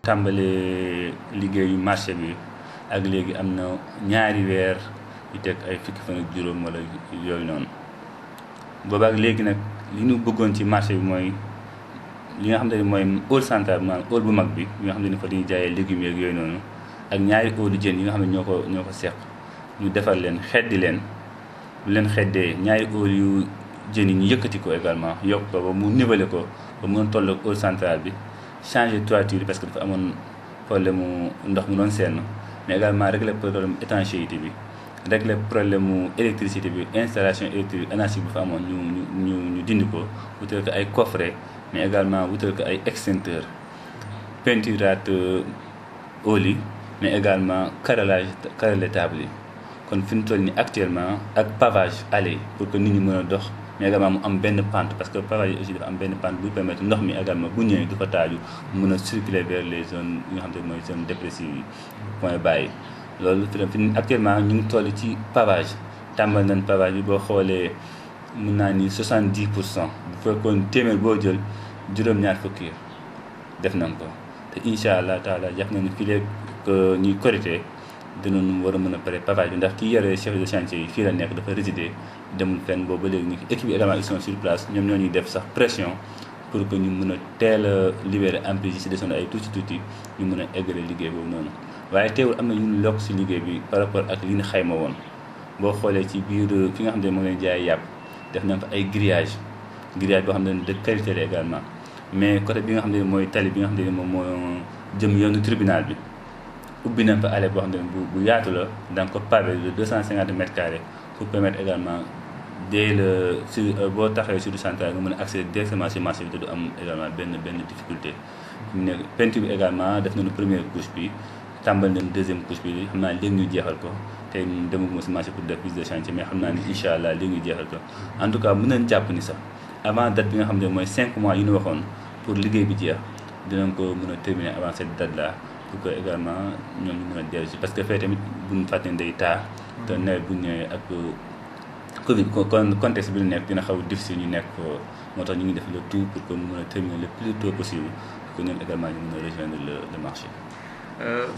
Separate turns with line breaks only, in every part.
tàmbalee liggéeyu marché bi ak léegi am na ñaari weer yu teg ay fukki fan ak juróom wala yooyu noonu boobaak léegi nag li ñu bëggoon ci marché bi mooy li nga xam ne mooy hall central maanaam hall bu mag bi nga xam ne fa dañuy jaayee légumes yeeg yooyu noonu ak ñaari hallu jën yi nga xam ne ñoo ko seq ñu defar leen xeddi leen bu leen xeddee ñaari hall yu jën yi ñu yëkkati ko également yokk ko ba mu niveler ko ba mu doon toll ak hall central bi changer toiture yi parce que dafa amoon problème mu ndox mu doon senn mais également régler problème étanchéité bi régler problème mu électricité bi installation électrique anarchique bi fa amoon ñu dindi ko wutal ko ay coffret mais également wutal ko ay extincteur peinturaat hall yi mais également carrelage table yi kon fi ñu toll nii actuellement ak pavage allée pour que nit ñi mën a dox mais également mu am benn pente parce que pavage yi aussi dafa am benn pente buy permettre ndox mi également bu ñëwee du fa taaju mu mën a circuler vers les zones yi nga xam ne mooy zone dépressive yi point bàyyi loolu fi actuellement ñu ngi toll ci pavage tàmbal nañ pavage bi boo xoolee mun naa ni 70% bu fekkoon téeméer boo jël juróom-ñaar fukki def nañ ko te incha allah taala jàpp nañu fii léegi ñuy korité dinañu war a mën a pare pavage bi ndax ki yore chef de chantier yi fii la nekk dafa résider demul fenn boobu ba léegi ñu équipe yi également ils sont sur place ñoom ñoo ñuy def sax pression pour que ñu mën a teel a libérer emprise yi si desoon ay tuuti ñu mën a eggale liggéey boobu noonu waaye teewul am na ñu lokk si liggéey bi par rapport ak li ñu xayma woon boo xoolee ci biir fi nga xam ne moom lañ jaay yàpp def nañ fa ay grillage boo xam ne de qualité la également mais côté bi nga xam ne mooy tali bi nga xam ne moom moo jëm yoonu tribunal bi ubbi nañ fa allée boo xam ne bu yaatu la donc ko pavé de 250 mètres carrés pour permettre également boo taxawee sur le central nga mën a accéder directement ci marché bi te du am également benn difficulté mu ne peinture bi également def nañu première couche bi tàmbal nañu deuxième couche bi xam naa léegi ñu jeexal ko tey demaguma ci marché pour def prise de chantier mais xam naa ni incha allah léegi ñu jeexal ko en tout cas mën nañ jàpp ni sax avant date bi nga xam ne mooy 5 mois yi ñu waxoon pour liggéey bi jeex dinañ ko mën a terminer avant cette date là pour que également ñoom ñu mën a dellu si parce que fee tamit bu ñu fàtte ne day taa te nawet bu ñëwee ak Covid contexte bi ñu nekk dina xaw difficile ñu nekk moo tax ñu ngi def le tout pour que mu mën a terminer le plus tôt possible pour que ñoom également ñu mën a rejoindre le marché.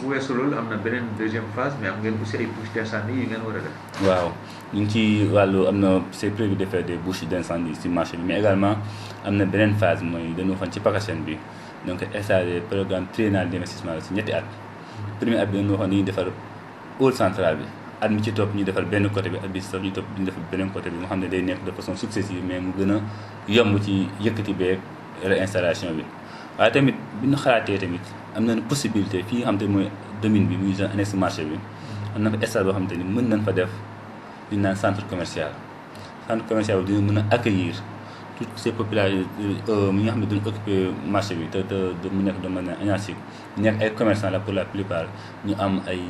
bu weesoo loolu am na beneen deuxième phase mais am ngeen aussi ay bouches d'incendie yi ngeen war a def.
waaw ñu ngi ci wàllu am na c'est prévu de faire des bouches d'incendie ci marché bi mais également am na beneen phase mooy dañu waxoon ci PACASEN bi donc installé programme triennal d'investissement la ci ñetti at. premier at bi dañu waxoon dañuy defar hall central bi at mi ci topp ñu defar benn côté bi at bi ci topp ñu topp ñu defar beneen côté bi nga xam ne day nekk de façon successive mais mu gën a yomb ci yëkkati beeg réinstallation bi. waaye tamit bi ñu xalaatee tamit am nañu possibilité fii nga xam te mooy domine bi muy zone annexe marché bi am na fa espace boo xam te ni mën nañ fa def li ñu naan centre commercial bi dina mën a accueillir toutes ces populations ñi nga xam ne dañu occupé marché bi te mu nekk de manière anarchique nekk ay commerçants la pour la plupart ñu am ay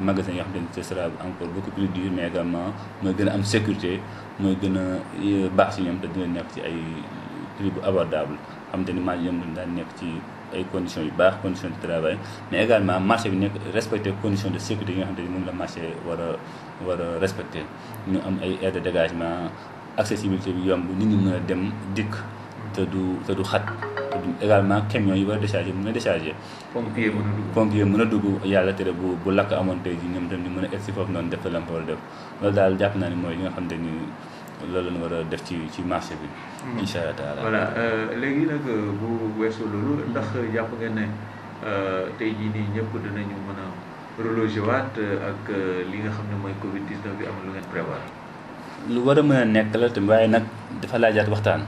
magasins yoo xam te ni ce sera encore beaucoup plus dur mais également mooy gën a am sécurité mooy gën a baax si ñoom te dina nekk ci ay prix bu abordable xam te ni maa yom daan nekk ci ay conditions yu baax conditions de travail mais également marché bi nekk respecter conditions de sécurité yi nga xam te ni moom la marché war a respecter ñu am ay aires de dégagement accessibilité bi yomb nit ñi mën a dem dikk te du xat te du également camions yi war a décharger mën a décharger. pompier mën a dugg yàlla tere bu lakk amoon tey jii ñoom tam ñu mën a egg si foofu noonu def la ko war a def loolu daal jàpp naa ni mooy li nga xam te ni loolu la war a def ci marché bi. incha allah taala
voilà léegi nag bu weesoo loolu ndax jàpp ngeen ne tey jii nii ñëpp dinañu mën a reloger waat ak li nga xam ne mooy Covid 19 bi am lu ngeen prévoir.
lu war a mën a nekk la te waaye nag dafa laajaat waxtaan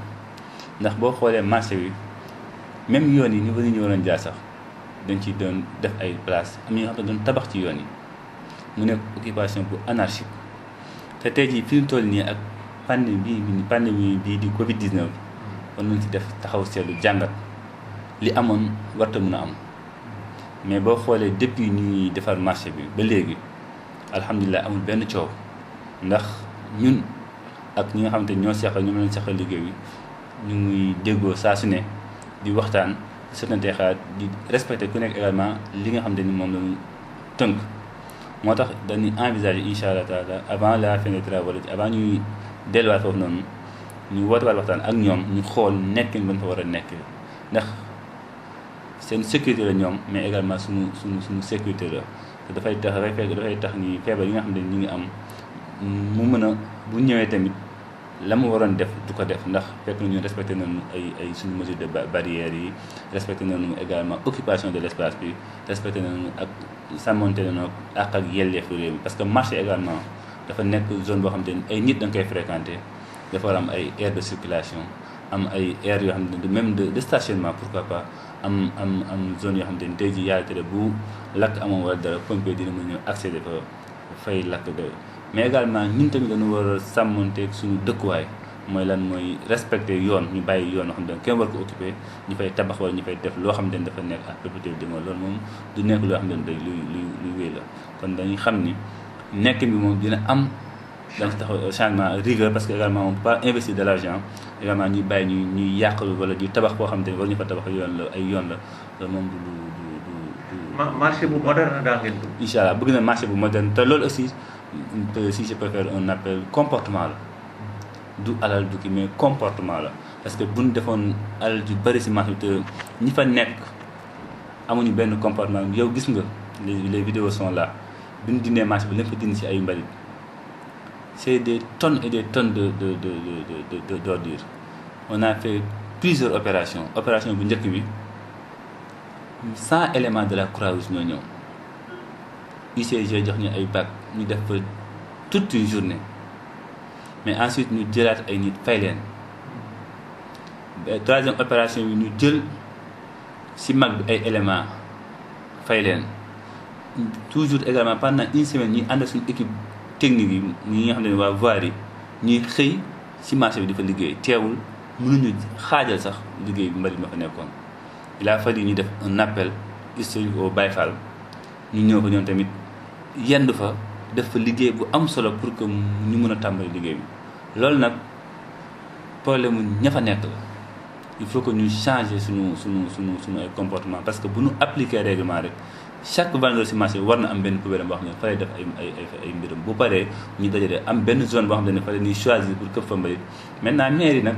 ndax boo xoolee marché bi même yoon yi ñu bëri ñu waroon jaar sax dañ ci doon def ay place am na ñoo xam ne doon tabax ci yoon yi mu nekk occupation bu anarchique te tey jii fi ñu toll nii ak pandémie bii di Covid 19 war nañ ci def taxaw seetlu jàngat li amoon warta mën a am mais boo xoolee depuis ñuy defar marché bi ba léegi alhamdulilah amul benn coow ndax ñun ak ñi nga xamante ñoo seqal ñoom lañ seqal liggéey bi ñu ngi déggoo saa su ne di waxtaan sotantee xalaat di respecté ku nekk également li nga xamante ni moom lañu tënk moo tax dañuy envisager incha allah taala avant la fin des travaux avant ñuy delluwaat foofu noonu ñu wootewaat waxtaan ak ñoom ñu xool nekkin ba fa war a nekk ndax seen sécurité la ñoom mais également suñu sécurité la te dafay tax ni feebar yi nga xam ne ñu ngi am mu mën a bu ñëwee tamit la mu waroon def du ko def ndax fekk na ñu respecté nañu ay suñu mesure de barrières yi respecté nañu également occupation de l'espace bi respecté nañu ak sàmmonte nañu ak yelleefu réew mi parce que marché également dafa nekk zone boo xam ne ay nit da nga koy fréquenté dafa war am ay aires de circulation am ay aires yoo xam ne même de stationnement pourquoi pas am zone yoo xam ne tey jii yàlla tere bu lakk amoon wala dara pompier dina mën a accéder fa fay lakk de mais également ñun tamit dañu war a sàmmonteeg suñu dëkkuwaay mooy lan mooy respecter yoon ñu bàyyi yoon yoo xam ne kenn war ko occupé ñu fay tabax wala ñu fay def loo xam ne dafa nekk à perpétuité de loolu moom du nekk loo xam ne day luy wéy la kon dañuy xam ni nekk bi moom dina am dañ tax changement rigueur parce que également on peut pas investir de l'argent également ñuy bàyyi ñuy yàq wala ñuy tabax boo xam ne war ñu fa tabax yoon la ay yoon la loolu moom du
marché bu moderne daa ngeen bëgg.
incha allah bëgg na marché bu moderne te loolu aussi si je peux faire un appel comportement la du alal du kii mais comportement la parce que bu ñu defoon alal ju bëri si marché bi te ñi fa nekk amuñu benn comportement yow gis nga les vidéos sont là bi ñu dindee marché bi lépp dindi si ay mbalit c'est des tonnes et des tonnes d'ordures. On a fait plusieurs opérations bu njëkk bi 100 éléments de la Croix-Rouge ñoo ñëw UCG jox ñu ay bac ñu def fa toute une journée mais ensuite ñu jëlaat ay nit fay leen troisième opération bi ñu jël ci mag bi ay éléments fay leen toujours également pendant une semaine ñuy ànd suñu équipe technique yi ñi nga xam ne waa voirie yi ñuy xëy ci marché bi di fa liggéey teewul mënuñu xaajal sax liggéey bi mbalit ma fa nekkoon il a fallu ñu def un appel historique au Baye Fall ñu ñëw fa ñoom tamit yendu fa def fa liggéey bu am solo pour que ñu mën a tàmbali liggéey bi loolu nag problème mu ña fa nekk la il faut que ñu changer suñu ay comportement parce que bu ñu appliquer règlement rek chaque vendredi ci marché war na am benn poubelle boo xam ne fa lay def ay mbiram bu paree ñu dajale am benn zone boo xam ne fa la ñuy choisir pour këpp fa mbalit maintenant mairie nag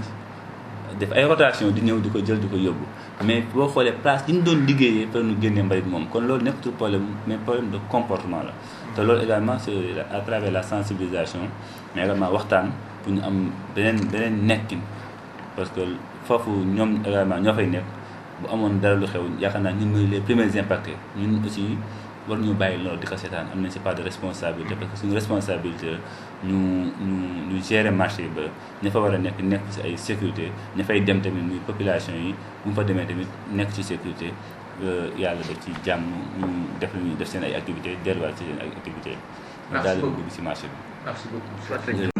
def ay rotation di ñëw di ko jël di ko yóbbu mais boo xoolee place yi ñu doon liggéeyee fa ñu génnee mbalit moom kon loolu nekkatul problème mais problème de comportement la te loolu également c'est à travers la sensibilisation mais également waxtaan pour ñu am beneen nekkin parce que foofu ñoom également ñoo fay nekk bu amoon dara lu xew yaakaar naa ñun mooy les premiers impactés ñun aussi war ñu bàyyi loolu di ko seetaan am nañ si part de responsabilité parce que suñu responsabilité ñu gérer marché ba ña fa war a nekk si ay sécurité ña fay dem tamit muy population yi bu mu fa demee tamit nekk ci sécurité yàlla def ci jàmm ñu def lu ñuy def seen ay activités delluwaat ci seen ay activités daal di dugg si marché bi.
Merci beaucoup.